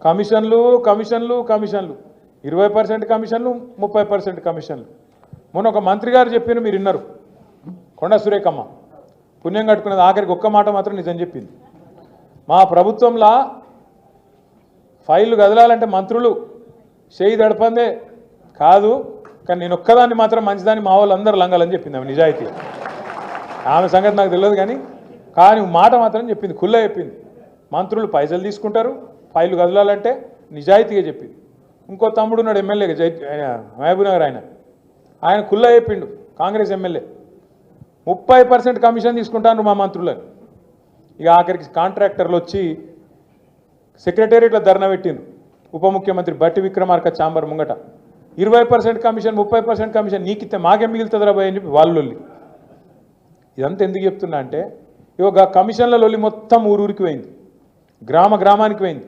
కమిషన్లు కమిషన్లు కమిషన్లు 20% కమిషన్లు 30% కమిషన్లు. మొన్న ఒక మంత్రి గారు చెప్పిన మీరు విన్నారు, కొండ సురేఖమ్మ పుణ్యం కట్టుకున్నది. ఆఖరికి ఒక్క మాట మాత్రం నిజం చెప్పింది. మా ప్రభుత్వంలో ఫైళ్ళు కదలాలంటే మంత్రులు చేయి దడపందే కాదు, కానీ నేను ఒక్కదాన్ని మాత్రం మంచిదాన్ని మా వాళ్ళందరూ లంగాలని చెప్పింది. ఆమె నిజాయితీ. ఆమె సంగతి నాకు తెలియదు కానీ మాట మాత్రం చెప్పింది, కుల్ల చెప్పింది. మంత్రులు పైసలు తీసుకుంటారు, ఫైళ్ళు కదలాలంటే నిజాయితీగా చెప్పింది. ఇంకో తమ్ముడు ఉన్నాడు ఎమ్మెల్యేగా మహబూబ్నగర్, ఆయన కుల్ల చెప్పిండు, కాంగ్రెస్ ఎమ్మెల్యే 30% కమిషన్ తీసుకుంటాను మా మంత్రులని. ఇక ఆఖరికి కాంట్రాక్టర్లు వచ్చి సెక్రటేరియట్లో ధర్నా పెట్టిండ్రు. ఉప ముఖ్యమంత్రి బట్టి విక్రమార్క ఛాంబర్ ముంగట 20% కమిషన్ 30% కమిషన్ నీకిస్తే మాకేం మిగులుతుందిరా భయ్ అని చెప్పి వాళ్ళు. ఇదంతా ఎందుకు చెప్తున్నా అంటే ఇక కమిషన్ల లొల్లి మొత్తం ఊరూరికి పోయింది, గ్రామ గ్రామానికి పోయింది,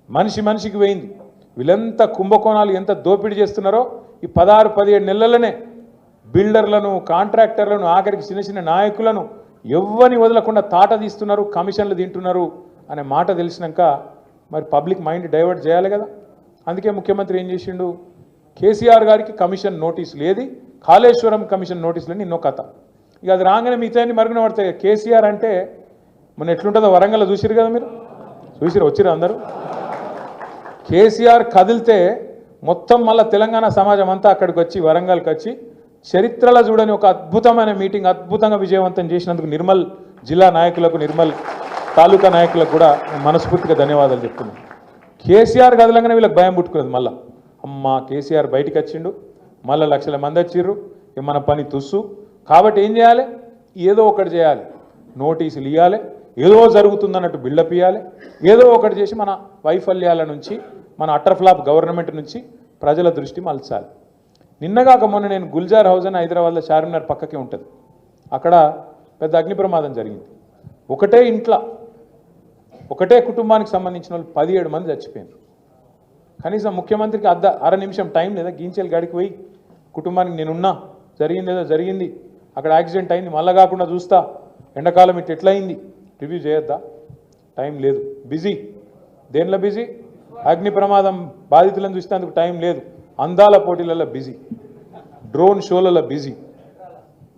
మనిషి మనిషికి పోయింది. వీళ్ళంతా కుంభకోణాలు ఎంత దోపిడీ చేస్తున్నారో ఈ 16-17 నెలలనే బిల్డర్లను, కాంట్రాక్టర్లను, ఆఖరికి చిన్న చిన్న నాయకులను ఎవ్వని వదలకుండా తాట తీస్తున్నారు, కమిషన్లు తింటున్నారు అనే మాట తెలిసినాక మరి పబ్లిక్ మైండ్ డైవర్ట్ చేయాలి కదా. అందుకే ముఖ్యమంత్రి ఏం చేసిండు, కేసీఆర్ గారికి కమిషన్ నోటీసులు, ఏది కాళేశ్వరం కమిషన్ నోటీసులని ఎన్నో కథ. ఇక అది రాగానే మిగతాన్ని మరుగున పడతాయి. కేసీఆర్ అంటే మన ఎట్లుంటుందో వరంగల్లో చూసిరు కదా, మీరు చూసిరు, వచ్చిరు అందరూ. కేసీఆర్ కదిలితే మొత్తం మళ్ళీ తెలంగాణ సమాజం అంతా అక్కడికి వచ్చి వరంగల్కి వచ్చి చరిత్రలో చూడని ఒక అద్భుతమైన మీటింగ్ అద్భుతంగా విజయవంతం చేసినందుకు నిర్మల్ జిల్లా నాయకులకు, నిర్మల్ తాలూకా నాయకులకు కూడా మనస్ఫూర్తిగా ధన్యవాదాలు చెప్తున్నాను. కేసీఆర్ కదలంగానే వీళ్ళకి భయం పుట్టుకున్నది. మళ్ళీ అమ్మ కేసీఆర్ బయటికి వచ్చిండు, మళ్ళీ లక్షల మంది వచ్చిర్రు, మన పని తుస్సు. కాబట్టి ఏం చేయాలి, ఏదో ఒకటి చేయాలి, నోటీసులు ఇవ్వాలి, ఏదో జరుగుతుందన్నట్టు బిల్డప్ ఇవ్వాలి, ఏదో ఒకటి చేసి మన వైఫల్యాల నుంచి, మన అటర్ఫ్లాప్ గవర్నమెంట్ నుంచి ప్రజల దృష్టి మలచాలి. నిన్నగాక మొన్న నేను గుల్జార్ హౌస్ అని హైదరాబాద్లో చార్మినార్ పక్కకే ఉంటుంది, అక్కడ పెద్ద అగ్ని ప్రమాదం జరిగింది. ఒకటే ఇంట్లో ఒకటే కుటుంబానికి సంబంధించిన వాళ్ళు 17 మంది చచ్చిపోయారు. కనీసం ముఖ్యమంత్రికి అర నిమిషం టైం లేదా, గీంచేలు గడికి పోయి కుటుంబానికి నేనున్నా, జరిగింది ఏదో జరిగింది, అక్కడ యాక్సిడెంట్ అయింది, మళ్ళా కాకుండా చూస్తా, ఎండాకాలం ఇట్లా ఎట్లయింది రివ్యూ చేయొద్దా? టైం లేదు, బిజీ. దేనిలో బిజీ? అగ్ని ప్రమాదం బాధితులను చూసేందుకు టైం లేదు, అందాల పోటీలలో బిజీ, డ్రోన్ షోలలో బిజీ.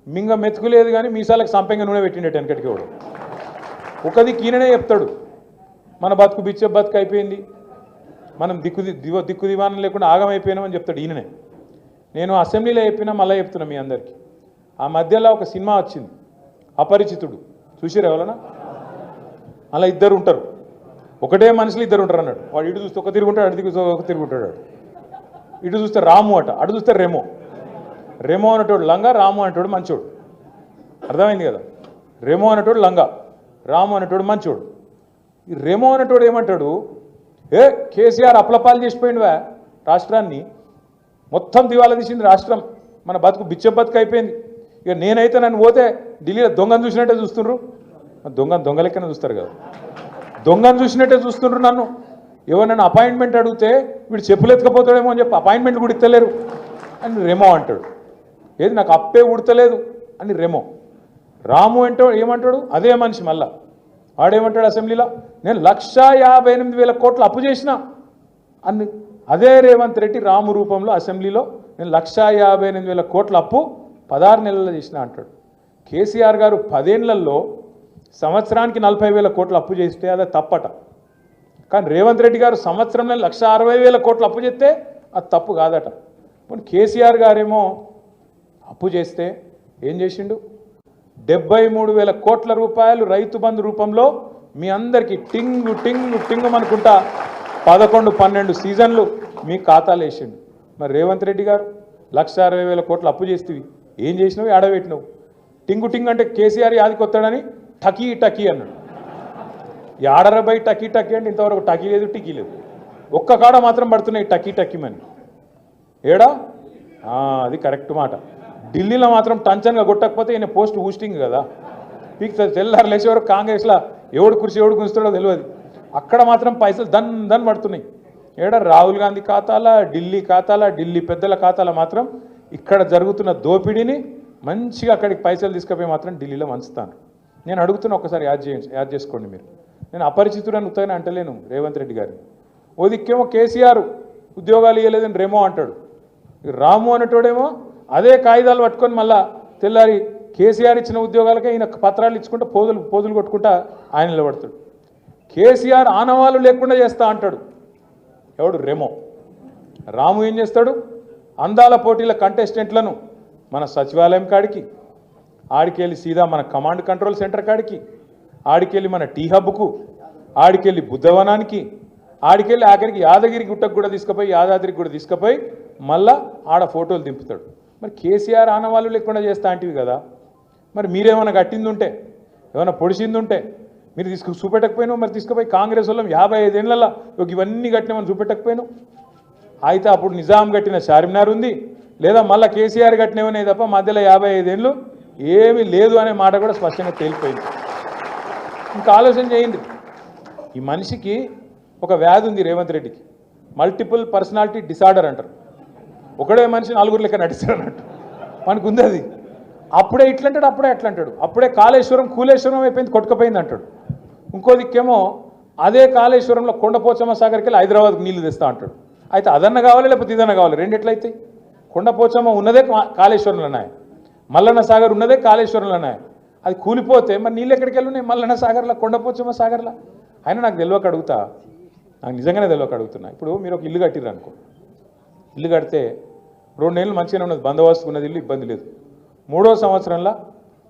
మింగ మెతుకులేదు కానీ మీసాలకు సంపెంగ నూనె పెట్టిండేట వెనకటికి కూడా. ఒకది ఈయననే చెప్తాడు, మన బతుకు బిచ్చ బతుకు అయిపోయింది, మనం దిక్కు దివానం లేకుండా ఆగమైపోయినామని చెప్తాడు ఈయననే. నేను అసెంబ్లీలో చెప్పినా మళ్ళీ చెప్తున్నా మీ అందరికీ. ఆ మధ్యలో ఒక సినిమా వచ్చింది అపరిచితుడు, చూసిరు ఎవరన్నా? అలా ఇద్దరు ఉంటారు, ఒకటే మనుషులు ఇద్దరు ఉంటారు అన్నాడు. వాడు ఇటు చూస్తే ఒక తిరుగుంటాడు, అటు చూస్తే ఒక తిరుగుంటాడు. ఇటు చూస్తే రాము అట, అటు చూస్తే రెమో. రెమో అనేటోడు లంగా, రాము అనేటోడు మంచోడు. అర్థమైంది కదా? రెమో అనేటోడు లంగా, రాము అనేటోడు మంచోడు. ఈ రెమో అనేటోడు ఏమంటాడు, ఏ కేసీఆర్ అప్లపాలు చేసిపోయిందివా రాష్ట్రాన్ని, మొత్తం దివాలా తీసింది రాష్ట్రం, మన బతుకు బిచ్చ బతుకు అయిపోయింది. ఇక నేనైతే నన్ను పోతే ఢిల్లీలో దొంగను చూసినట్టే చూస్తుండ్రు. దొంగ లెక్కనే చూస్తారు కదా, దొంగను చూసినట్టే చూస్తుండ్రు నన్ను. ఎవరు అపాయింట్మెంట్ అడిగితే వీడు చెప్పులు ఎత్తుకపోతాడేమో అని చెప్పి అపాయింట్మెంట్ కూడా ఇస్తలేరు అని రెమో అంటాడు. ఏది నాకు అప్పే ఉడతలేదు అని రెమో. రాము అంటే ఏమంటాడు, అదే మనిషి మళ్ళా వాడేమంటాడు అసెంబ్లీలో, నేను 1,58,000 కోట్లు అప్పు చేసిన అని. అదే రేవంత్ రెడ్డి రాము రూపంలో అసెంబ్లీలో నేను 1,58,000 కోట్ల అప్పు 16 నెలల్లో చేసిన అంటాడు. కేసీఆర్ గారు 10 ఏళ్లలో సంవత్సరానికి 40,000 కోట్ల అప్పు చేస్తే అదే తప్పట. కానీ రేవంత్ రెడ్డి గారు సంవత్సరంలో 1,60,000 కోట్ల అప్పు చేస్తే అది తప్పు కాదట. ఇప్పుడు కేసీఆర్ గారేమో అప్పు చేస్తే ఏం చేసిండు, 73,000 కోట్ల రూపాయలు రైతు బంధు రూపంలో మీ అందరికీ టింగు టింగు టింగు అనుకుంటా 11-12 సీజన్లు మీ ఖాతాలు వేసిండు. మరి రేవంత్ రెడ్డి గారు 1,60,000 కోట్లు అప్పు చేస్తేవి ఏం చేసినావు, ఆడబెట్టినావు. టింగు టింగు అంటే కేసీఆర్ యాదికి వస్తాడని టకీ టకీ అన్నాడు. ఏడరబై టకీ టకీ అంటే ఇంతవరకు టకీ లేదు, టికీ లేదు. ఒక్క కాడ మాత్రం పడుతున్నాయి టకీ టకీమని. ఏడా అది కరెక్ట్ మాట. ఢిల్లీలో మాత్రం టంచన్గా కొట్టకపోతే ఈయన పోస్ట్ ఊస్టింగ్ కదా, పీక్తుంది. తెల్లారు లేచే వరకు కాంగ్రెస్లో ఎవడు కుర్చీ ఎవడు గుంచుతాడో తెలియదు. అక్కడ మాత్రం పైసలు దన్ పడుతున్నాయి. ఏడా రాహుల్ గాంధీ ఖాతాల, ఢిల్లీ ఖాతాల, ఢిల్లీ పెద్దల ఖాతాల మాత్రం ఇక్కడ జరుగుతున్న దోపిడీని మంచిగా అక్కడికి పైసలు తీసుకుపోయి మాత్రం ఢిల్లీలో వంచుతాను. నేను అడుగుతున్నా, ఒకసారి యాద్ చేసుకోండి మీరు. నేను అపరిచితుడని ఉత్తగానే అంటలేను రేవంత్ రెడ్డి గారిని. ఓ దిక్కేమో కేసీఆర్ ఉద్యోగాలు ఇవ్వలేదని రేమో అంటాడు, రాము అనేటోడేమో అదే కాగితాలు పట్టుకొని మళ్ళా తెల్లారి కేసీఆర్ ఇచ్చిన ఉద్యోగాలకే ఈయన పత్రాలు ఇచ్చుకుంటా పోజులు కొట్టుకుంటా ఆయన నిలబడతాడు. కేసీఆర్ ఆనవాళ్ళు లేకుండా చేస్తా అంటాడు ఎవడు రేమో. రాము ఏం చేస్తాడు, అందాల పోటీల కంటెస్టెంట్లను మన సచివాలయం కాడికి, ఆడికెళ్ళి సీదా మన కమాండ్ కంట్రోల్ సెంటర్ కాడికి, ఆడికెళ్ళి మన టీ హబ్కు, ఆడికెళ్ళి బుద్ధవనానికి, ఆడికెళ్ళి ఆఖరికి యాదగిరి గుట్టకు కూడా తీసుకుపోయి, యాదాద్రికి కూడా తీసుకుపోయి మళ్ళా ఆడ ఫోటోలు దింపుతాడు. మరి కేసీఆర్ ఆనవాళ్ళు లేకుండా చేస్తా అంటివి కదా, మరి మీరేమైనా కట్టింది ఉంటే, ఏమైనా పొడిచింది ఉంటే మీరు చూపెట్టకపోయినావు. మరి తీసుకుపోయి కాంగ్రెస్ వాళ్ళం 55 ఏళ్ళ ఇవన్నీ కట్టినామని చూపెట్టకపోయినావు. అయితే అప్పుడు నిజాం కట్టిన చార్మినార్ ఉంది, లేదా మళ్ళీ కేసీఆర్ కట్టినవనే తప్ప మధ్యలో 55 ఏళ్ళు ఏమీ లేదు అనే మాట కూడా స్పష్టంగా తేలిపోయింది. ఇంకా ఆలోచన చేయండి, ఈ మనిషికి ఒక వ్యాధి ఉంది రేవంత్ రెడ్డికి, మల్టిపుల్ పర్సనాలిటీ డిసార్డర్ అంటారు. ఒకడే మనిషి నలుగురు లెక్క నడిస్తాడు అన్నట్టు మనకు ఉంది అది. అప్పుడే ఇట్లంటాడు, అప్పుడే అట్లంటాడు, అప్పుడే కాళేశ్వరం కూలేశ్వరం అయిపోయింది కొట్టుకపోయింది అంటాడు. ఇంకో దిక్కేమో అదే కాళేశ్వరంలో కొండపోచమ్మ సాగర్కి వెళ్ళి హైదరాబాద్కి నీళ్లు తెస్తా అంటాడు. అయితే అదన్న కావాలి లేకపోతే ఇదన్న కావాలి, రెండు ఎట్లయితాయి? కొండపోచమ్మ ఉన్నదే కాళేశ్వరంలో ఉన్నాయి, మల్లన్న సాగర్ ఉన్నదే కాళేశ్వరంలో ఉన్నాయి. అది కూలిపోతే మరి నీళ్ళు ఎక్కడికి వెళ్ళున్నాయి? మల్లన్న సాగర్లో, కొండపోచమ్మ సాగర్లో. అయినా నాకు తెలియక అడుగుతా, నాకు నిజంగానే తెలియక అడుగుతున్నా. ఇప్పుడు మీరు ఒక ఇల్లు కట్టిర్రు అనుకో, ఇల్లు కడితే 2 నెలలు మంచిగానే ఉన్నది, బందోబస్తు ఉన్నది, ఇల్లు ఇబ్బంది లేదు. 3వ సంవత్సరంలో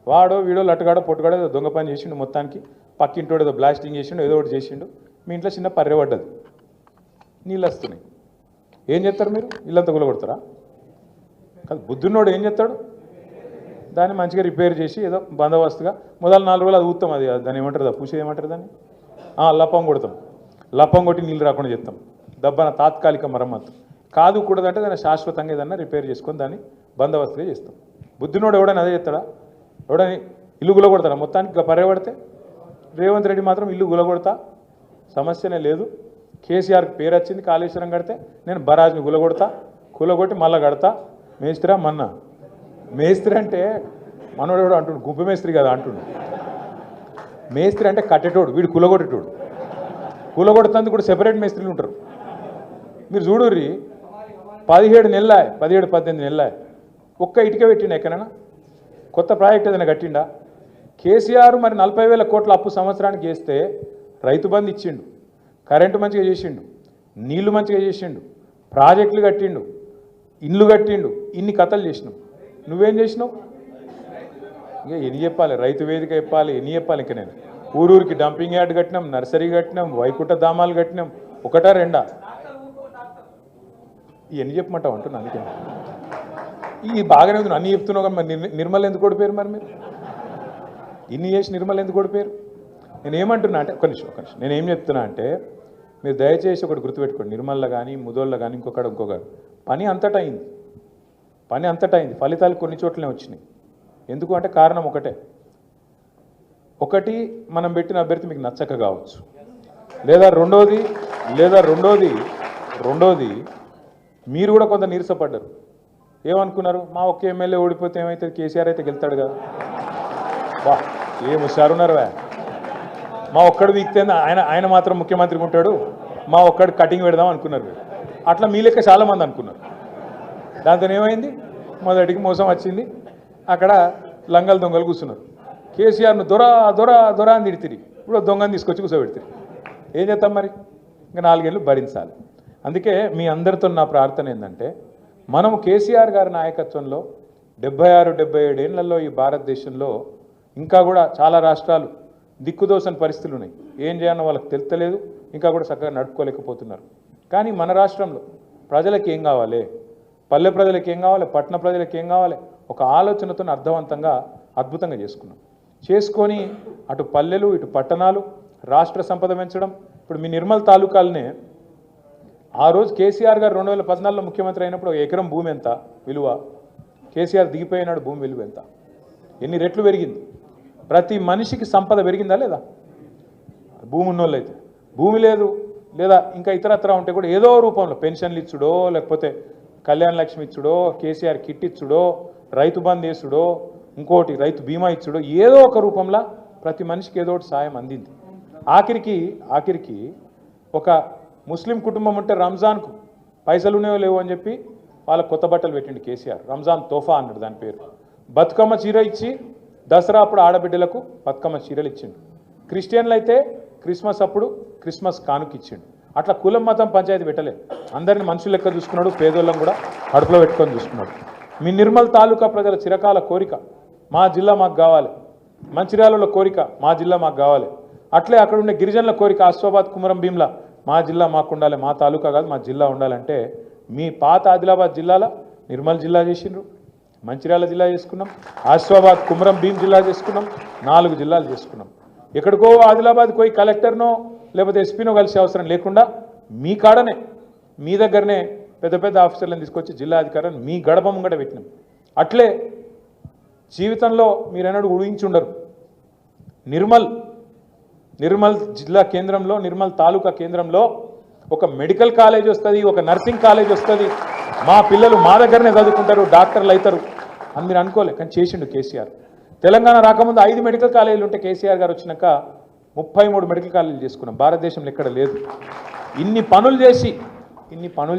వాడో వీడో లట్టుగాడో పొట్టుగాడో ఏదో దొంగ పని చేసిండు, మొత్తానికి పక్కింటోడు ఏదో బ్లాస్టింగ్ చేసిండు, ఏదో ఒకటి చేసిండు, మీ ఇంట్లో చిన్న పర్రె పడ్డది, నీళ్ళు వస్తున్నాయి. ఏం చేస్తారు మీరు? ఇల్లంతా గులగొడతారా? కాదు, బుద్ధున్నోడు ఏం చేస్తాడు, దాన్ని మంచిగా రిపేర్ చేసి ఏదో బందోబస్తుగా మొదలు 4 రోజులు అది ఊతాం, అది దాన్ని ఏమంటారు, పూసి ఏమంటారు దాన్ని, లప్పం కొడతాం, లప్పం కొట్టి నీళ్ళు రాకుండా చెప్తాం, దబ్బన తాత్కాలిక మరమ్మత్తు. కాదు కూడదంటే దాన్ని శాశ్వతంగా ఏదన్నా రిపేర్ చేసుకొని దాన్ని బందోబస్తుగా చేస్తాం. బుద్ధినోడు ఎవడని అదే చేస్తాడా? ఎవడని ఇల్లు గులగొడతాడా? మొత్తానికి పర్యబడితే రేవంత్ రెడ్డి మాత్రం ఇల్లు గులగొడతా, సమస్యనే లేదు. కేసీఆర్కి పేరు వచ్చింది, కాళేశ్వరం కడితే నేను బరాజ్ని గులగొడతా, కూలగొట్టి మళ్ళా కడతా. మేస్త్రా మన్నా, మేస్త్రి అంటే మనోడు ఎవడో అంటుండు, గుంపు మేస్త్రి కదా అంటుండు. మేస్త్రి అంటే కట్టేటోడు, వీడు కూలగొట్టేటోడు. కూలగొడుతందుకు కూడా సెపరేట్ మేస్త్రీలు ఉంటారు. మీరు చూడుర్రి, 17 నెలల 17-18 నెలల ఒక్క ఇటుక పెట్టిండా ఎక్కడైనా? కొత్త ప్రాజెక్ట్ ఏదైనా కట్టిండా? కేసీఆర్ మరి 40,000 కోట్ల అప్పు సంవత్సరానికి చేస్తే రైతు బంధు ఇచ్చిండు, కరెంటు మంచిగా చేసిండు, నీళ్లు మంచిగా చేసిండు, ప్రాజెక్టులు కట్టిండు, ఇండ్లు కట్టిండు, ఇన్ని కథలు చేసినావు. నువ్వేం చేసినావు? ఇంకా ఎన్ని చెప్పాలి? రైతు వేదిక చెప్పాలి, ఎన్ని చెప్పాలి? ఇంకా నేను ఊరూరికి డంపింగ్ యార్డ్ కట్టినాం, నర్సరీ కట్టినాం, వైకుంఠ ధామాలు కట్టినాం, ఒకటా రెండా? ఇవన్నీ చెప్పమంటావు అంటున్నా. అందుకే ఈ బాగానే ఉంది, అన్నీ చెప్తున్నావు కానీ మరి నిర్మల్ ఎందుకు ఓడిపోయారు? మరి మీరు ఇన్ని చేసి నిర్మల్ ఎందుకు ఓడిపోయారు? నేనేమంటున్నా అంటే, ఒక నిమిషం నేనేం చెప్తున్నా అంటే, మీరు దయచేసి ఒకటి గుర్తుపెట్టుకోండి, నిర్మల్లో కానీ ముదోళ్ళలో కానీ ఇంకొకటి పని అంతటా అయింది, ఫలితాలు కొన్ని చోట్లనే వచ్చినాయి. ఎందుకు అంటే కారణం ఒకటి మనం పెట్టిన అభ్యర్థి మీకు నచ్చక కావచ్చు, లేదా రెండోది మీరు కూడా కొంత నీరసపడ్డారు. ఏమనుకున్నారు? మా ఒక్క ఎమ్మెల్యే ఓడిపోతే ఏమైతుంది, కేసీఆర్ అయితే గెలుతాడు కదా, వా ఏం హుషారున్నారు, మా ఒక్కడు వీక్తే ఆయన మాత్రం ముఖ్యమంత్రికి ఉంటాడు, మా ఒక్కడు కటింగ్ పెడదాం అనుకున్నారు. అట్లా మీ లెక్క చాలామంది అనుకున్నారు. దాంతో ఏమైంది? మొదటికి మోసం వచ్చింది, అక్కడ లంగలు దొంగలు కూర్చున్నారు. కేసీఆర్ను దొర అని తిడితిరి, ఇప్పుడు దొంగని తీసుకొచ్చి కూర్చోబెడితే ఏం చేస్తాం? మరి ఇంకా 4 ఏళ్ళు భరించాలి. అందుకే మీ అందరితో నా ప్రార్థన ఏంటంటే, మనము కేసీఆర్ గారి నాయకత్వంలో 76-77 ఏళ్లలో ఈ భారతదేశంలో ఇంకా కూడా చాలా రాష్ట్రాలు దిక్కుదోసని పరిస్థితులు ఉన్నాయి. ఏం చేయాలో వాళ్ళకి తెలుస్తలేదు, ఇంకా కూడా చక్కగా నడుపుకోలేకపోతున్నారు. కానీ మన రాష్ట్రంలో ప్రజలకు ఏం కావాలి, పల్లె ప్రజలకు ఏం కావాలి, పట్టణ ప్రజలకు ఏం కావాలి, ఒక ఆలోచనతో అర్థవంతంగా అద్భుతంగా చేసుకొని అటు పల్లెలు ఇటు పట్టణాలు రాష్ట్ర సంపద పెంచడం. ఇప్పుడు మీ నిర్మల్ తాలూకాలనే ఆ రోజు కేసీఆర్ గారు 2014లో ముఖ్యమంత్రి అయినప్పుడు 1 ఎకరం భూమి ఎంత విలువ, కేసీఆర్ దిగిపోయినాడు భూమి విలువ ఎంత, ఎన్ని రెట్లు పెరిగింది? ప్రతి మనిషికి సంపద పెరిగిందా లేదా? భూమి ఉన్నోళ్ళు అయితే, భూమి లేదు లేదా ఇంకా ఇతరత్ర ఉంటే కూడా ఏదో రూపంలో పెన్షన్లు ఇచ్చుడో, లేకపోతే కళ్యాణ లక్ష్మి ఇచ్చుడో, కేసీఆర్ కిట్ ఇచ్చుడో, రైతు బంద్ వేసుడో, ఇంకోటి రైతు బీమా ఇచ్చుడో, ఏదో ఒక రూపంలో ప్రతి మనిషికి ఏదో ఒకటి సాయం అందింది. ఆఖరికి ఒక ముస్లిం కుటుంబం ఉంటే రంజాన్కు పైసలు ఉన్నాయో లేవో అని చెప్పి వాళ్ళ కొత్త బట్టలు పెట్టిండు కేసీఆర్. రంజాన్ తోఫా అన్నాడు దాని పేరు. బతుకమ్మ చీర ఇచ్చి దసరా అప్పుడు ఆడబిడ్డలకు బతుకమ్మ చీరలు ఇచ్చిండు. క్రిస్టియన్లు అయితే క్రిస్మస్ అప్పుడు క్రిస్మస్ కానుక ఇచ్చిండు. అట్లా కులం మతం పంచాయతీ పెట్టలే. అందరిని మనుషులు లెక్క చూసుకున్నాడు. పేదోళ్ళం కూడా అడుపులో పెట్టుకొని చూసుకున్నాడు. మీ నిర్మల్ తాలూకా ప్రజల చిరకాల కోరిక మా జిల్లా మాకు కావాలి. మంచిర్యాలలో కోరిక మా జిల్లా మాకు కావాలి. అట్లే అక్కడ ఉండే గిరిజనుల కోరిక ఆసిఫాబాద్ కుమరం భీంలా మా జిల్లా మాకు ఉండాలి, మా తాలూకా కాదు మా జిల్లా ఉండాలంటే మీ పాత ఆదిలాబాద్ జిల్లాలో నిర్మల్ జిల్లా చేసిండ్రు, మంచిర్యాల జిల్లా చేసుకున్నాం, ఆసిఫాబాద్ కుమరం భీం జిల్లా చేసుకున్నాం, 4 జిల్లాలు చేసుకున్నాం. ఎక్కడికో ఆదిలాబాద్కి పోయి కలెక్టర్నో లేకపోతే ఎస్పీనో కలిసే అవసరం లేకుండా మీ కాడనే మీ దగ్గరనే పెద్ద పెద్ద ఆఫీసర్లను తీసుకొచ్చి జిల్లా అధికారులను మీ గడప ముంగట పెట్టినాం. అట్లే జీవితంలో మీరెన్నడూ ఊహించుండరు నిర్మల్ జిల్లా కేంద్రంలో నిర్మల్ తాలూకా కేంద్రంలో ఒక మెడికల్ కాలేజ్ వస్తుంది, ఒక నర్సింగ్ కాలేజ్ వస్తుంది, మా పిల్లలు మా దగ్గరనే చదువుకుంటారు, డాక్టర్లు అవుతారు అని మీరు అనుకోలే. కానీ చేసిండు కేసీఆర్. తెలంగాణ రాకముందు 5 మెడికల్ కాలేజీలు ఉంటే కేసీఆర్ గారు వచ్చినాక 33 మెడికల్ కాలేజీలు చేసుకున్నాం. భారతదేశంలో ఎక్కడ లేదు. ఇన్ని పనులు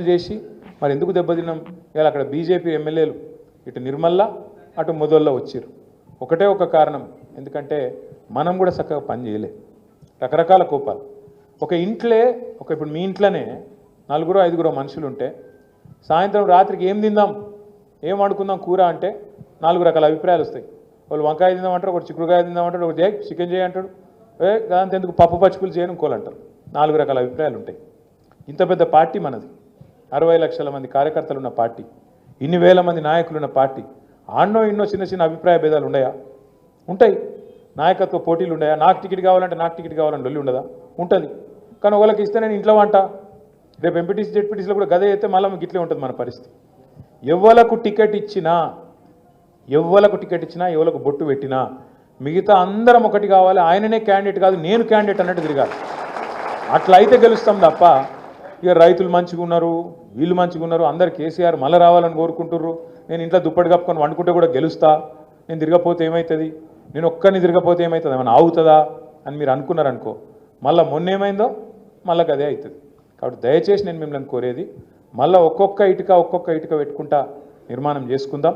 చేసి మరి ఎందుకు దెబ్బతిన్నాం? ఇలా అక్కడ బీజేపీ ఎమ్మెల్యేలు ఇటు నిర్మల్లా అటు మొదల్లో వచ్చారు. ఒకటే ఒక కారణం, ఎందుకంటే మనం కూడా చక్కగా పని చేయలే. రకరకాల కోపాలు. ఒక ఇంట్లో ఇప్పుడు మీ ఇంట్లోనే 4-5 మనుషులు ఉంటే సాయంత్రం రాత్రికి ఏం తిందాం, ఏం వండుకుందాం కూర అంటే 4 రకాల అభిప్రాయాలు వస్తాయి. వాళ్ళు వంకాయ తిందామంటారు, ఒకటి చిక్కుడుకాయ తిందామంటాడు, ఒకటి చికెన్ చేయంటాడు, దాంతో ఎందుకు పప్పు పచ్చుకులు చేయను ఇంకోలంటారు. 4 రకాల అభిప్రాయాలు ఉంటాయి. ఇంత పెద్ద పార్టీ మనది, 60 లక్షల మంది కార్యకర్తలు ఉన్న పార్టీ, ఇన్ని వేల మంది నాయకులు ఉన్న పార్టీ. ఆన్నో ఇన్నో చిన్న చిన్న అభిప్రాయ భేదాలు ఉన్నాయా? ఉంటాయి. నాయకత్వ పోటీలు ఉన్నాయా? నాకు టికెట్ కావాలంటే నాకు టికెట్ కావాలని వెళ్ళి ఉండదా? ఉంటుంది. కానీ ఒకళ్ళకి ఇస్తే నేను ఇంట్లో వంట, రేపు ఎంపీటీసీ జెడ్పీటీసీలో కూడా గదే అయితే మళ్ళీ మీకు ఇట్లే ఉంటుంది మన పరిస్థితి. ఎవ్వలకు టికెట్ ఇచ్చినా ఎవరికి బొట్టు పెట్టినా మిగతా అందరం ఒకటి కావాలి, ఆయననే క్యాండిడేట్ కాదు నేను క్యాండిడేట్ అన్నట్టు తిరగాలి. అట్లా అయితే గెలుస్తాం తప్ప ఇక రైతులు మంచిగా ఉన్నారు, వీళ్ళు మంచిగా ఉన్నారు, అందరు కేసీఆర్ మళ్ళీ రావాలని కోరుకుంటుర్రు, నేను ఇంట్లో దుప్పటి కప్పుకొని వండుకుంటే కూడా గెలుస్తా, నేను తిరగపోతే ఏమవుతుంది, నేను ఒక్కరిని తిరగపోతే ఏమవుతుంది, ఏమైనా ఆగుతుందా అని మీరు అనుకున్నారనుకో, మళ్ళీ మొన్న ఏమైందో మళ్ళీ అదే అవుతుంది. కాబట్టి దయచేసి నేను మిమ్మల్ని కోరేది, మళ్ళీ ఒక్కొక్క ఇటుక పెట్టుకుంటా నిర్మాణం చేసుకుందాం.